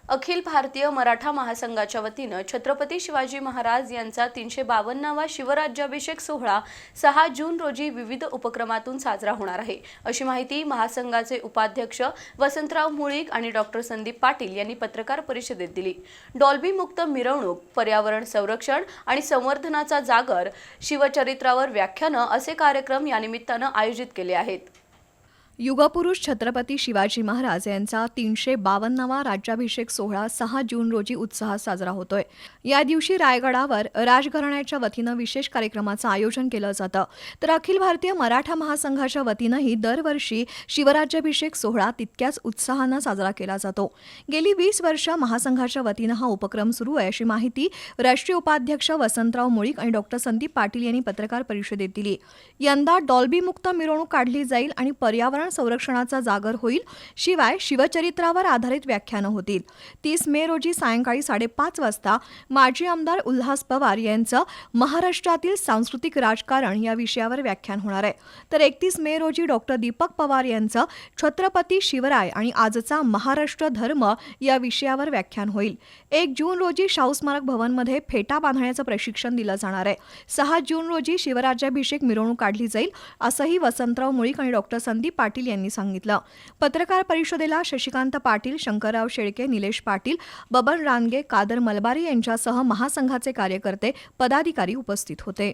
अखिल भारतीय मराठा महासंघाच्या वतीनं छत्रपती शिवाजी महाराज यांचा 352वा शिवराज्याभिषेक सोहळा 6 जून रोजी विविध उपक्रमातून साजरा होणार आहे, अशी माहिती महासंघाचे उपाध्यक्ष वसंतराव मुळीक आणि डॉक्टर संदीप पाटील यांनी पत्रकार परिषदेत दिली। डॉल्बी मुक्त मिरवणूक, पर्यावरण संरक्षण आणि संवर्धनाचा जागर, शिवचरित्रावर व्याख्यानं असे कार्यक्रम या निमित्तानं आयोजित केले आहेत। युगपुरुष छत्रपती शिवाजी महाराज यांचा 352वा राज्याभिषेक सोहळा 6 जून रोजी उत्साहात साजरा होतोय। या दिवशी रायगडावर राजघराण्याच्या वतीनं विशेष कार्यक्रमाचं आयोजन केलं जातं, तर अखिल भारतीय मराठा महासंघाच्या वतीनंही दरवर्षी शिवराज्याभिषेक सोहळा तितक्याच उत्साहानं साजरा केला जातो। गेली 20 वर्ष महासंघाच्या वतीनं हा उपक्रम सुरू आहे, अशी माहिती राष्ट्रीय उपाध्यक्ष वसंतराव मुळीक आणि डॉक्टर संदीप पाटील यांनी पत्रकार परिषदेत दिली। यंदा डॉल्बी मुक्त मिरवणूक काढली जाईल आणि पर्यावरण संरक्षणाचा जागर होईल। शिवाय शिवचरित्रावर आधारित व्याख्यानं होतील। 30 मे रोजी सायंकाळी 5:30 वाजता माजी आमदार उल्हास पवार यांचं महाराष्ट्रातील सांस्कृतिक राजकारण या विषयावर व्याख्यान होणार आहे, तर 31 मे रोजी डॉक्टर दीपक पवार यांचं छत्रपती शिवराय आणि आजचा महाराष्ट्र धर्म या विषयावर व्याख्यान होईल। 1 जून रोजी शाहू स्मारक भवनमध्ये फेटा बांधण्याचं प्रशिक्षण दिलं जाणार आहे। 6 जून रोजी शिवराज्याभिषेक मिरवणूक काढली जाईल, असंही वसंतराव मुळीक आणि डॉक्टर संदीप पाटील यांनी सांगितलं। पत्रकार परिषदेला शशिकांत पाटील, शंकरराव शेळके, निलेश पाटील, बबन रानगे, कादर मलबारी यांच्यासह महासंघाचे कार्यकर्ते, पदाधिकारी उपस्थित होते।